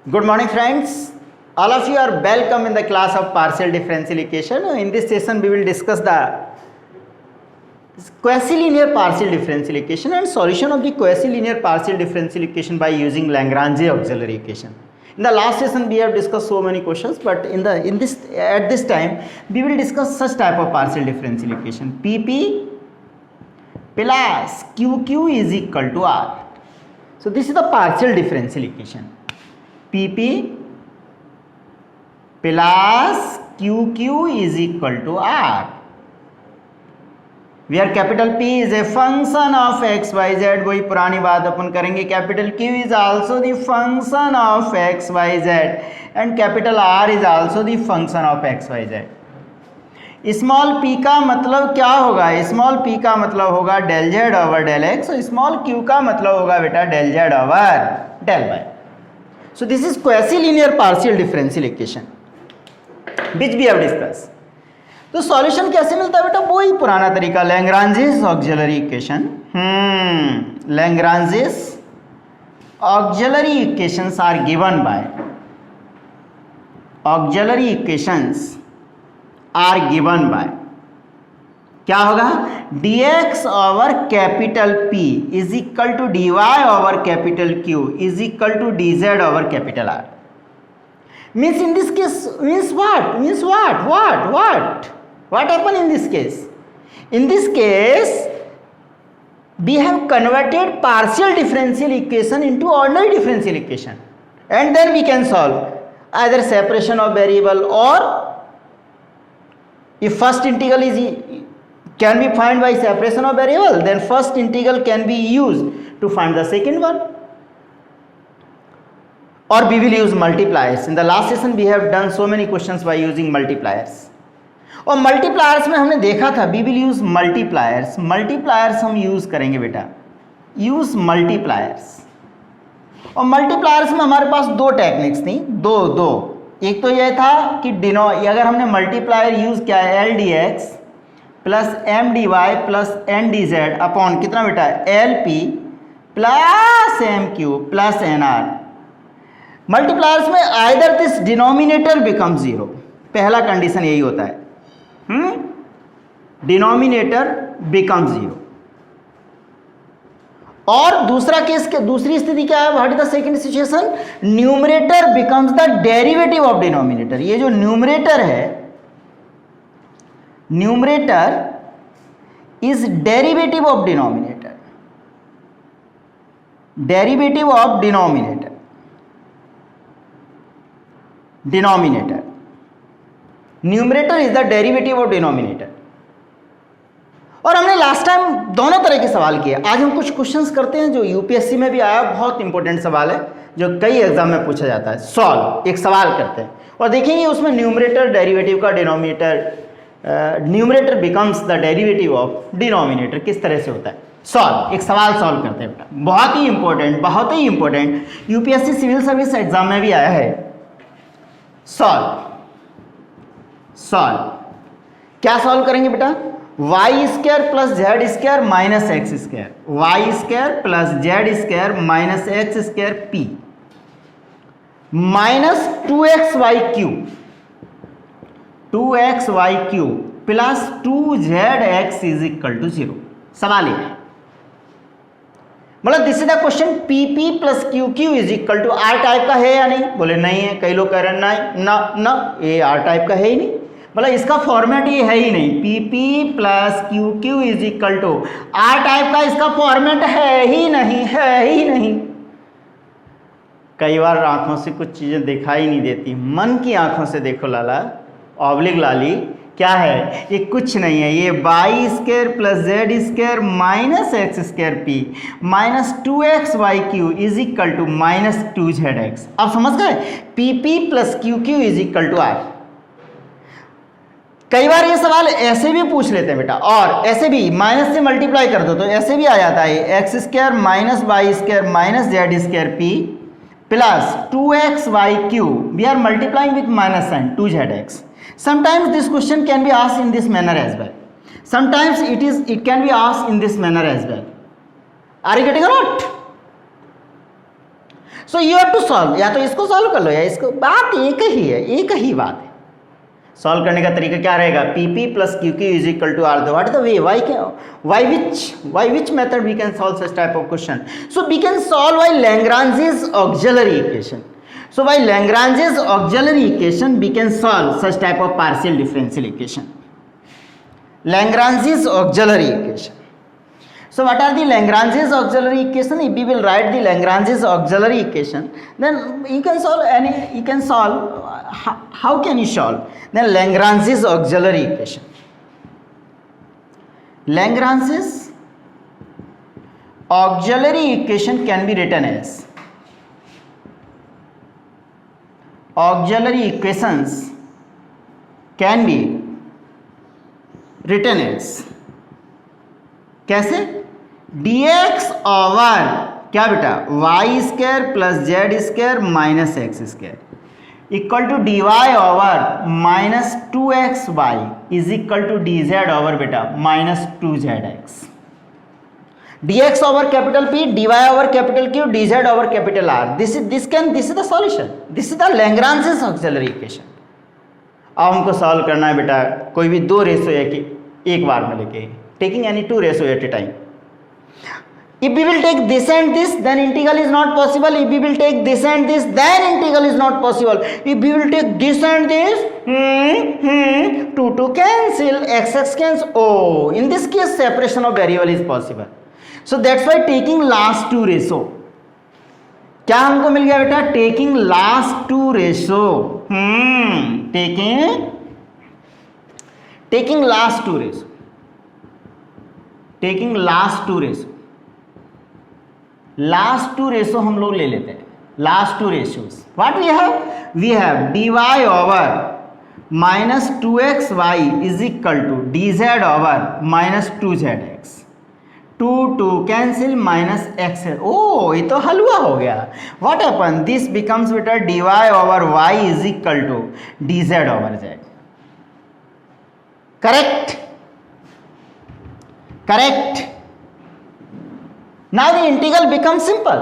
Good morning, friends. All of you are welcome in the class of partial differential equation. In this session, we will discuss the quasi-linear partial differential equation and solution of the quasi-linear partial differential equation by using Lagrange auxiliary equation. In the last session, we have discussed so many questions, but at this time, we will discuss such type of partial differential equation. PP plus QQ is equal to R. So this is the partial differential equation. PP plus QQ is equal to R, where capital P is a function of x, y, z. वही पुरानी बात अपन करेंगे. Capital Q is also the function of x, y, z, and capital R is also the function of x, y, z. Small p का मतलब क्या होगा? Small p का मतलब होगा del z over del x, और स्मॉल q का मतलब होगा बेटा del z over del y. So this is quasi-linear partial differential equation which we have discussed. तो सॉल्यूशन कैसे मिलता है बेटा? वही पुराना तरीका, Lagrange's auxiliary equation. Lagrange's auxiliary equations are given by क्या होगा? dx over capital P is equal to dy over capital Q is equal to dz over capital R. Means in this case, what happened in this case? In this case, we have converted partial differential equation into ordinary differential equation, and then we can solve either separation of variable, or if first integral can be found by separation of variable, then first integral can be used to find the second one, or we will use multipliers. In the last session we have done so many questions by using multipliers. और multipliers में हमने देखा था we will use multipliers. Multipliers हम use करेंगे बेटा, use multipliers. और multipliers में हमारे पास दो टेक्निक्स थी, दो. एक तो यह था कि अगर हमने मल्टीप्लायर यूज किया L D X plus M D Y plus N D Z upon कितना बेटा? L P plus M Q plus N R. Multipliers में either this denominator become zero, पहला कंडीशन यही होता है, डिनोमिनेटर बिकम जीरो. और दूसरी स्थिति क्या है? What is the second situation? Numerator becomes the derivative of denominator. ये जो न्यूमरेटर है, numerator is derivative of denominator, derivative of denominator. Numerator is the derivative of denominator. और हमने लास्ट टाइम दोनों तरह के सवाल किए. आज हम कुछ क्वेश्चंस करते हैं जो यूपीएससी में भी आया, बहुत इंपॉर्टेंट सवाल है जो कई एग्जाम में पूछा जाता है. सॉल्व एक सवाल करते हैं और देखेंगे उसमें न्यूमरेटर डेरिवेटिव का numerator becomes the derivative of denominator किस तरह से होता है. सॉल्व एक सवाल सॉल्व करते हैं बेटा, बहुत ही important UPSC civil service exam में भी आया है. सॉल्व क्या सॉल्व करेंगे बेटा? Y square plus Z square minus X square, Y square plus Z square minus X square P minus 2xy cube plus 2zx is equal to 0. सवाल ये है, मतलब this is the question. PP plus QQ is equal to R type का है या नहीं? बोले नहीं है. कई लोग कह रहे हैं ना ये आर टाइप का है ही नहीं, मतलब इसका फॉर्मेट ये है ही नहीं. PP plus QQ is equal to R type का इसका फॉर्मेट है ही नहीं. कई बार आंखों से कुछ चीजें दिखाई नहीं देती, मन की आंखों से देखो लाला, ऑब्लिक लाली. क्या है ये? कुछ नहीं है, ये Y square plus Z square minus X square P minus 2xy Q is equal to minus 2zx. आप समझ गए? PP plus QQ is equal to R. कई बार ये सवाल ऐसे भी पूछ लेते हैं बेटा, और ऐसे भी माइनस से मल्टीप्लाई कर दो तो ऐसे भी आ जाता है. X square minus Y square minus Z square P plus 2xy cube, we are multiplying with minus sign 2zx. Sometimes this question can be asked in this manner as well. Sometimes it can be asked in this manner as well. Are you getting or not? So you have to solve, या तो इसको solve कर लो या इसको, बात एक ही है, एक ही बात है। सॉल्व करने का तरीका क्या रहेगा, P P plus Q Q is equal to R, what is the way, why which method we can solve such type of question. So we can solve by Lagrange's auxiliary equation. So by Lagrange's auxiliary equation we can solve such type of partial differential equation. Lagrange's auxiliary equation. So what are the Lagrange's auxiliary equation? If we will write the Lagrange's auxiliary equation, then you can solve any, you can solve, how can you solve? Then Lagrange's auxiliary equation. Lagrange's auxiliary equation can be written as, auxiliary equations can be written as, कैसे, dx over क्या बेटा, Y square plus Z square minus X square equal to D Y over minus 2xy is equal to D Z over बेटा minus 2zx। dx over capital P, dy over capital Q, dz over capital R. This is the solution. This is the Lagrange's auxiliary equation. अब हमको solve करना है बेटा कोई भी दो ratio एक बार में लेके, taking any two ratio at a time. If we will take this and this, then integral is not possible. If we will take this and this, then integral is not possible. If we will take this and this, 2 cancel, x cancel. Oh, in this case separation of variable is possible. So that's why taking last two ratio, क्या हमको मिल गया बेटा, taking last two ratio, taking last two ratio, taking last two ratio, last two ratio हम लोग ले लेते हैं, last two ratios. What we have dy over minus 2xy is equal to dz over minus 2zx. 2 cancel minus X है, ओ ये तो हलवा हो गया। व्हाट हैपन, दिस बिकम्स बेटा D Y over Y is equal to D Z over Z. Correct, correct. Now the integral becomes simple,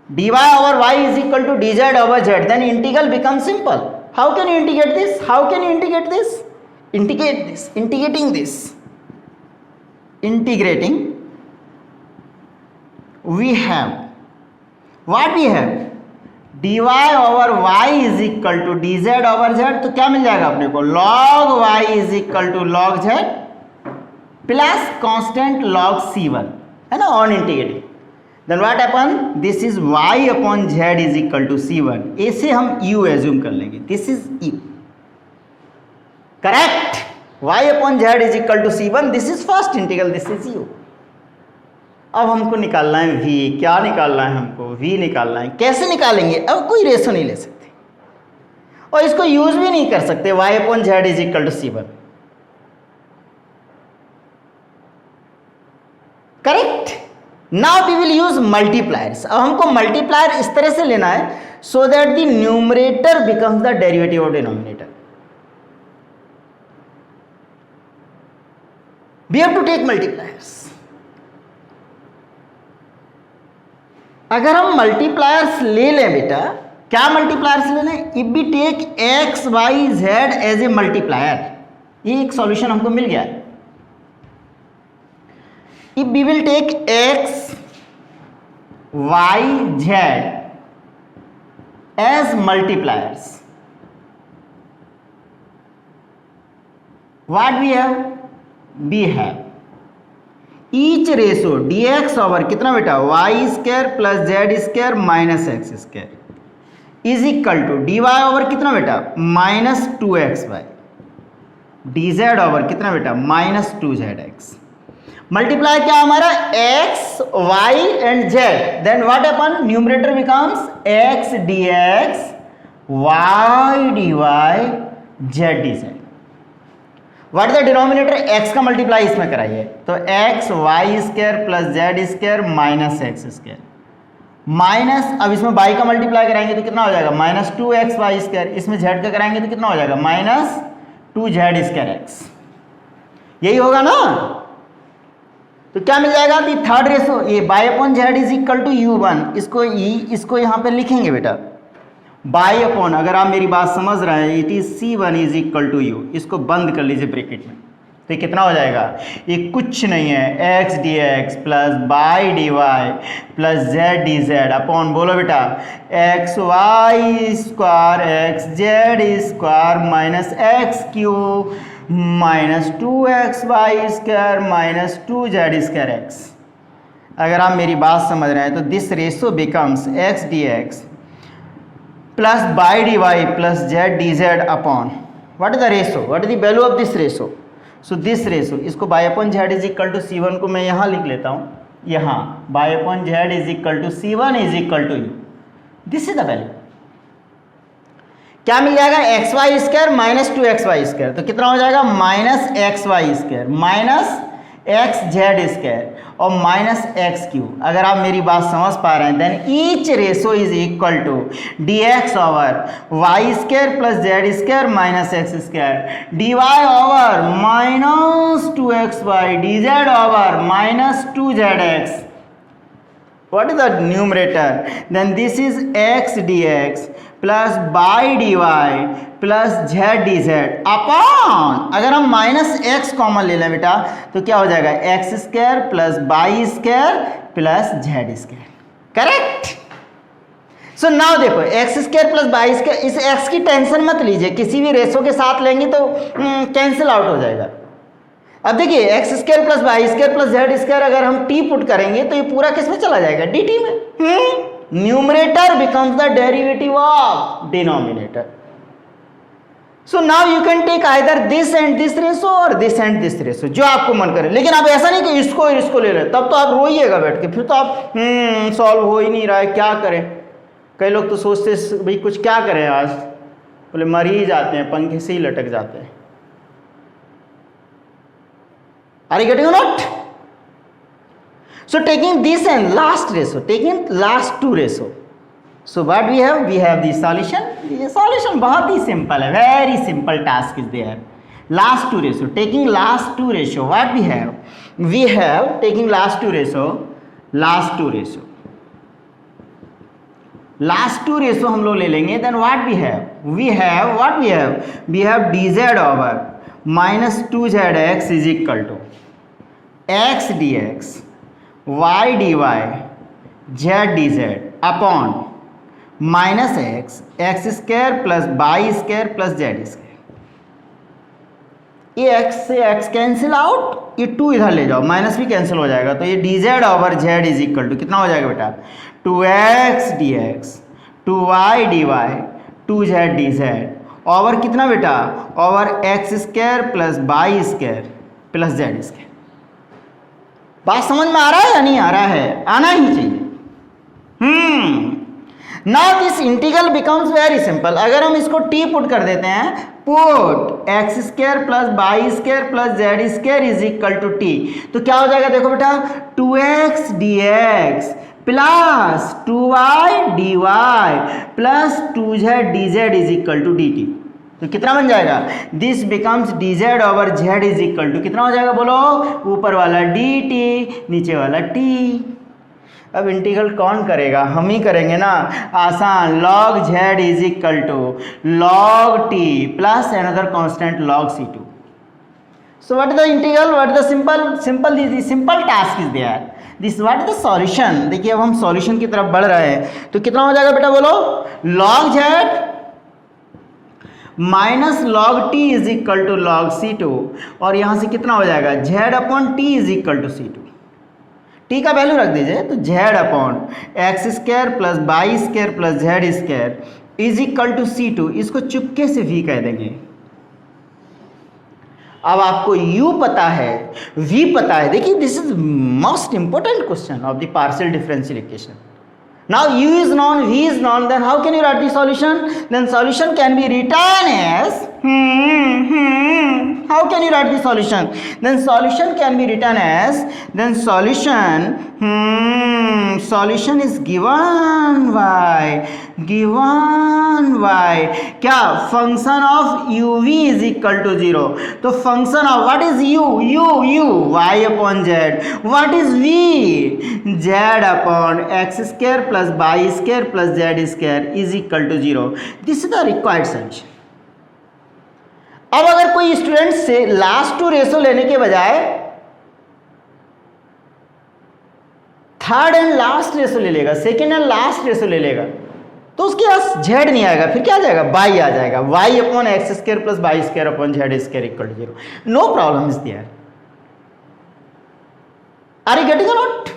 dy over y is equal to dz over z, then integral becomes simple. How can you integrate this? How can you integrate this? Integrating, we have, what we have, dy over y is equal to dz over z, तो क्या मिल जाएगा अपने को, log y is equal to log z plus constant log c1, है ना, on integrating. Then what happen, this is y upon z is equal to c1, ऐसे हम u एज्यूम कर लेंगे, this is u, correct. y upon z is equal to c1, this is first integral, this is u। अब हमको निकालना है v, क्या निकालना है हमको, v निकालना है। कैसे निकालेंगे, अब कोई रेशो नहीं ले सकते और इसको यूज भी नहीं कर सकते, y upon z is equal to c1, correct. Now we will use multipliers. अब हमको मल्टीप्लायर इस तरह से लेना है so that the numerator becomes the derivative of denominator. We have to take multipliers. अगर हम मल्टीप्लायर्स ले लें बेटा, क्या मल्टीप्लायर्स ले लें, if we take X Y Z as a multiplier, ये एक सॉल्यूशन हमको मिल गया है। If we will take X Y Z as multipliers, what we have, we have each ratio dx over कितना बेटा, y square plus Z square minus X square is equal to dy over कितना बेटा, minus 2xy, dz over कितना बेटा, minus 2zx। Multiply क्या हमारा, x y and z, then what happen, numerator becomes x dx y dy z dz। What is the denominator, x का multiply इसमें कराइए, तो x Y square plus Z square minus X square minus, अब इसमें y का multiply कराएंगे तो कितना हो जाएगा, माइनस 2x वाई स्क्वायर, इसमें z का कराएंगे तो कितना हो जाएगा, माइनस 2z स्क्वायर x, यही होगा ना। तो क्या मिल जाएगा, दी थर्ड रेशो ये Y upon Z is equal to u1, इसको यहाँ पे लिखेंगे बेटा बाई अपॉन, अगर आप मेरी बात समझ रहे हैं, it is c1 is equal to u, इसको बंद कर लीजिए ब्रैकेट में, तो ये कितना हो जाएगा, ये कुछ नहीं है x dx plus Y D Y plus Z D Z upon, बोलो बेटा X Y square X Z square minus X Q minus 2xy square minus 2z² x। अगर आप मेरी बात समझ रहे हैं तो this ratio becomes x dx plus Y D Y plus Z D Z upon, what is the ratio, what is the value of this ratio, so this ratio, इसको Y upon Z is equal to c1 को मैं यहाँ लिख लेता हूँ, यहाँ Y upon Z is equal to c1 is equal to u, this is the value. क्या मिल जाएगा, X Y square minus 2xy square, तो कितना हो जाएगा minus X Y square minus X Z square और माइनस एक्स क्यू। अगर आप मेरी बात समझ पा रहे हैं then each ratio is equal to D X over Y square plus Z square minus X square, D Y over minus 2xy, D Z over minus 2zx। What is the numerator? Then this is x dx plus Y D Y plus Z D Z upon, अगर हम minus x common ले लें बेटा तो क्या हो जाएगा, X square plus Y square plus Z square, correct. So now देखो X square plus Y square, इस एक्स की टेंशन मत लीजिए, किसी भी रेशो के साथ लेंगे तो कैंसिल आउट हो जाएगा। अब देखिए X square plus Y square plus Z square अगर हम टी पुट करेंगे तो ये पूरा किस में चला जाएगा, डी टी में। Numerator becomes the derivative of denominator. So now you can take either this and this ratio or this and this ratio, जो आपको मन करे, लेकिन आप ऐसा नहीं कि इसको और इसको ले रहे, तब तो आप रोइएगा बैठ के, फिर तो आप सॉल्व हो ही नहीं रहा है, क्या करें। कई लोग तो सोचते भाई कुछ क्या करें आज, बोले मर ही जाते हैं, पंखे से ही लटक जाते हैं। Are you getting or not? So taking this and last ratio, taking last two ratio. So what we have? We have the solution. The solution बहुत ही simple है, very simple task is there. Last two ratio. Taking last two ratio, what we have? We have taking last two ratio. Last two ratio. Last two ratio हम लोग ले लेंगे. Then what we have? We have what we have? We have dz over minus 2zx is equal to x dx y dy z dz upon minus X square plus Y square plus Z square. ये x से x cancel out, ये 2 इधर ले जाओ, minus भी cancel हो जाएगा, तो ये D Z over Z is equal to कितना हो जाएगा बेटा, 2x dx 2y dy 2z dz over कितना बेटा, over x square plus Y square plus Z square. बात समझ में आ रहा है या नहीं आ रहा है, आना ही चाहिए। Now this integral becomes very simple. अगर हम इसको टी पुट कर देते हैं, put X square plus Y square plus Z square is equal to T, तो क्या हो जाएगा देखो बेटा, 2x dx plus 2y dy plus 2z dz is equal to dt। तो कितना बन जाएगा, this becomes dz over z is equal to कितना हो जाएगा बोलो, ऊपर वाला dt नीचे वाला t। अब इंटीग्रल कौन करेगा, हम ही करेंगे ना, आसान, log z is equal to log t plus another constant log c2। So what is the integral, what is the simple task is there, this what is the solution. देखिए अब हम सॉल्यूशन की तरफ बढ़ रहे हैं, तो कितना हो जाएगा बेटा बोलो, log z minus log t is equal to log c2 और यहाँ से कितना हो जाएगा, z upon t is equal to c2। t का वैल्यू रख दीजिए, तो z upon X square plus Y square plus Z square is equal to c2, इसको चुपके से v कह देंगे। अब आपको u पता है, v पता है, देखिए this is most important question of the partial differential equation. Now u is known, v is known, then how can you write the solution? Then solution can be written as How can you write the solution? Then solution can be written as, then solution is given by क्या, function of uv is equal to 0. तो function of what is u y upon z, what is v z upon x square plus y square plus z square is equal to 0. This is the required solution. अब अगर कोई student से last to ratio लेने के बजाय third and last ratio ले लेगा, second and last ratio ले लेगा, तो उसके पास जेड नहीं आएगा, फिर क्या आ जाएगा, वाई आ जाएगा, Y upon X square plus Y square upon Z square equal to 0. No problem is there. Are you getting or not?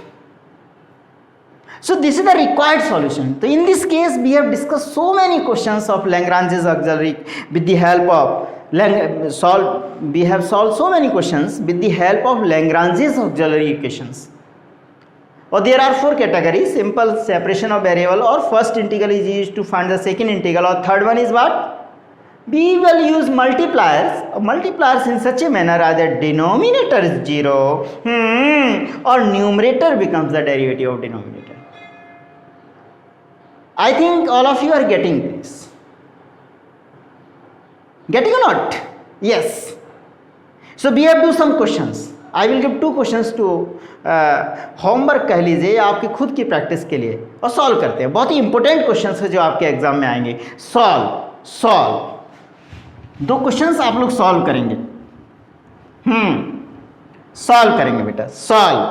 So this is the required solution. So in this case we have discussed so many questions of Lagrange's auxiliary with the help of we have solved so many questions with the help of Lagrange's auxiliary equations. Or there are four categories: simple separation of variable, or first integral is used to find the second integral, or third one is what? We will use multipliers in such a manner that the denominator is 0 or numerator becomes the derivative of denominator. I think all of you are getting this. Getting or not? Yes. So we have to do some questions. I will give 2 questions to homework कह लीजिए, आपकी खुद की practice के लिए, और solve करते हैं. बहुत ही इंपॉर्टेंट क्वेश्चंस है जो आपके एग्जाम में आएंगे. सॉल्व 2 क्वेश्चंस आप लोग सॉल्व करेंगे. सॉल्व करेंगे बेटा. सॉल्व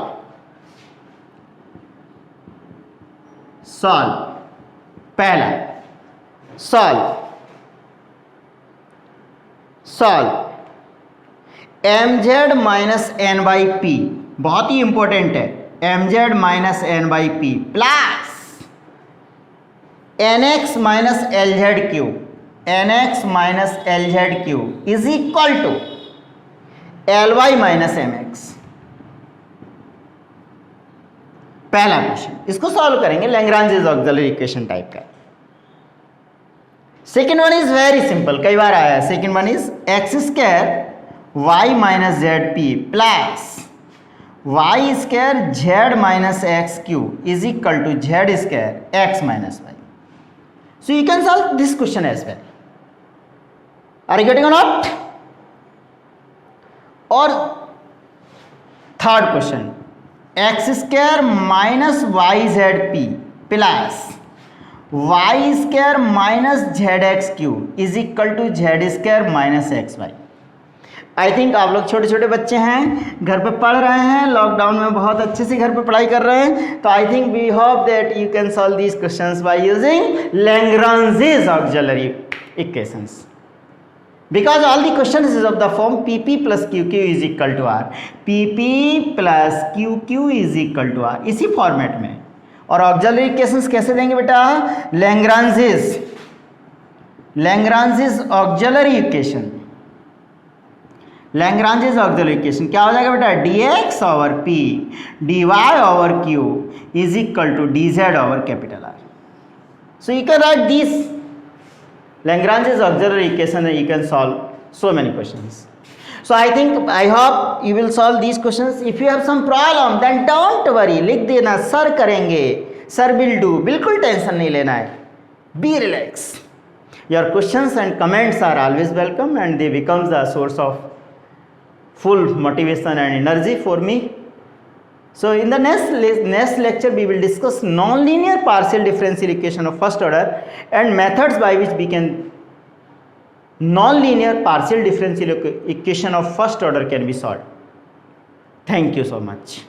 पहला solve mz minus N by P, बहुत ही इंपॉर्टेंट है. mz minus N by P plus nx minus lz Q is equal to ly minus mx. पहला क्वेश्चन, इसको सॉल्व करेंगे लैग्रांजेस ऑक्सिलरी इक्वेशन टाइप का. Second one is very simple, कई बार आया है. Second one is X square y minus Z P plus Y square Z minus X Q is equal to Z square x minus Y. So you can solve this question as well. Are you getting or not? और third question, X square minus Y Z P plus Y square minus Z X Q is equal to Z square minus X Y. I think आप लोग छोटे छोटे बच्चे हैं, घर पे पढ़ रहे हैं, लॉकडाउन में बहुत अच्छे से घर पे पढ़ाई कर रहे हैं. तो I think we hope that you can solve these questions by using Lagrange's auxiliary equations, because all the questions is of the form pp plus qq is equal to r. pp plus qq is equal to r, इसी format में. और auxiliary equations कैसे देंगे बेटा? Lagrange's auxiliary equation. Lagrange's auxiliary equation क्या हो जाएगा बेटा? dx over p dy over q is equal to dz over capital R. So you can write these Lagrange's auxiliary equation and you can solve so many questions. So I hope you will solve these questions. If you have some problem then don't worry, लिख देना, sir करेंगे, sir will do. बिल्कुल tension नहीं लेना है. Be relaxed. Your questions and comments are always welcome and they become the source of full motivation and energy for me. So in the next lecture we will discuss nonlinear partial differential equation of first order and methods by which we can nonlinear partial differential equation of first order can be solved. Thank you so much.